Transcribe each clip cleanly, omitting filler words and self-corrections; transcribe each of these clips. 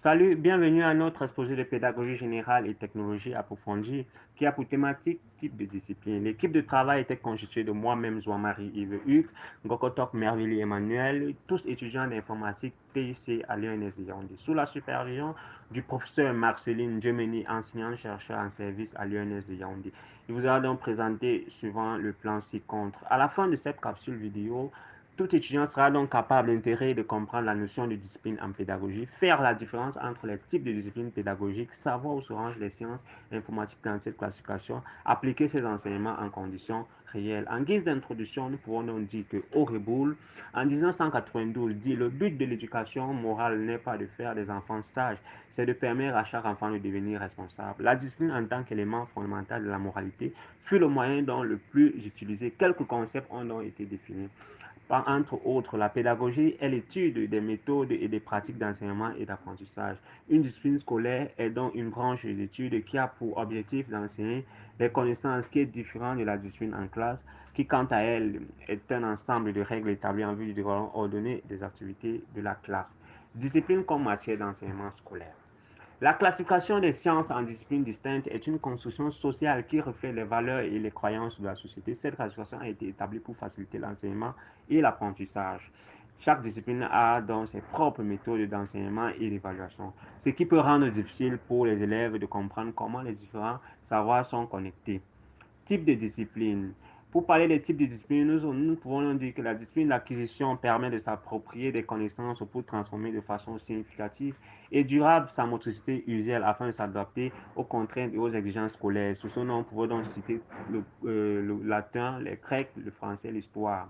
Salut, bienvenue à notre exposé de pédagogie générale et technologie approfondie qui a pour thématique type de discipline. L'équipe de travail était constituée de moi-même, Joan-Marie Yves Hugues, Ngokotok Mervili Emmanuel, tous étudiants d'informatique TIC à l'UNS de Yaoundé, sous la supervision du professeur Marceline Djemeni, enseignant-chercheur en service à l'UNS de Yaoundé. Il vous a donc présenté suivant le plan ci-contre. À la fin de cette capsule vidéo, tout étudiant sera donc capable d'intégrer et de comprendre la notion de discipline en pédagogie, faire la différence entre les types de disciplines pédagogiques, savoir où se rangent les sciences informatiques dans cette classification, appliquer ces enseignements en conditions réelles. En guise d'introduction, nous pouvons donc dire que Horrible, en 1992, dit le but de l'éducation morale n'est pas de faire des enfants sages, c'est de permettre à chaque enfant de devenir responsable. La discipline en tant qu'élément fondamental de la moralité fut le moyen dont le plus utilisé. Quelques concepts ont donc été définis. Entre autres, la pédagogie est l'étude des méthodes et des pratiques d'enseignement et d'apprentissage. Une discipline scolaire est donc une branche d'études qui a pour objectif d'enseigner les connaissances qui est différente de la discipline en classe, qui quant à elle est un ensemble de règles établies en vue du développement ordonné des activités de la classe. Discipline comme matière d'enseignement scolaire. La classification des sciences en disciplines distinctes est une construction sociale qui reflète les valeurs et les croyances de la société. Cette classification a été établie pour faciliter l'enseignement et l'apprentissage. Chaque discipline a donc ses propres méthodes d'enseignement et d'évaluation, ce qui peut rendre difficile pour les élèves de comprendre comment les différents savoirs sont connectés. Type de discipline. Pour parler des types de disciplines, nous pouvons dire que la discipline d'acquisition permet de s'approprier des connaissances pour transformer de façon significative et durable sa motricité usuelle afin de s'adapter aux contraintes et aux exigences scolaires. Sous ce nom, on peut donc citer le latin, le grec, le français, l'histoire.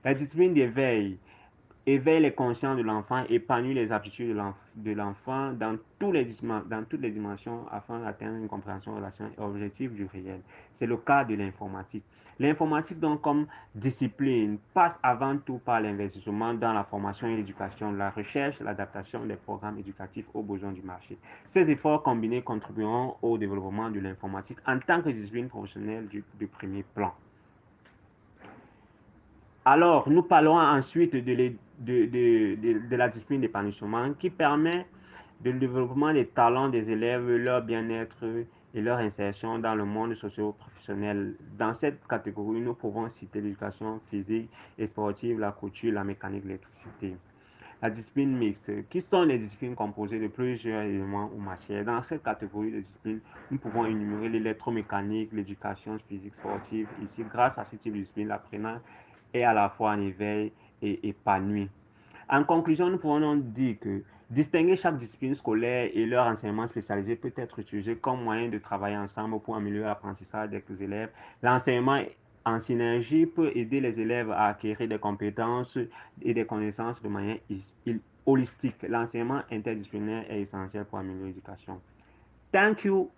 La discipline d'éveil éveille les consciences de l'enfant, épanouit les aptitudes de l'enfant dans toutes les dimensions afin d'atteindre une compréhension relationnelle et objective du réel. C'est le cas de l'informatique. L'informatique, donc, comme discipline, passe avant tout par l'investissement dans la formation et l'éducation, la recherche, l'adaptation des programmes éducatifs aux besoins du marché. Ces efforts combinés contribueront au développement de l'informatique en tant que discipline professionnelle de premier plan. Alors, nous parlons ensuite de la discipline d'épanouissement qui permet de développement des talents des élèves, leur bien-être et leur insertion dans le monde socio-professionnel. Dans cette catégorie, nous pouvons citer l'éducation physique et sportive, la couture, la mécanique, l'électricité. La discipline mixte, qui sont les disciplines composées de plusieurs éléments ou matières. Dans cette catégorie de disciplines, nous pouvons énumérer l'électromécanique, l'éducation physique sportive. Ici, grâce à ce type de discipline, l'apprenant est à la fois en éveil et épanoui. En conclusion, nous pouvons donc dire que distinguer chaque discipline scolaire et leur enseignement spécialisé peut être utilisé comme moyen de travailler ensemble pour améliorer l'apprentissage des élèves. L'enseignement en synergie peut aider les élèves à acquérir des compétences et des connaissances de manière holistique. L'enseignement interdisciplinaire est essentiel pour améliorer l'éducation. Thank you.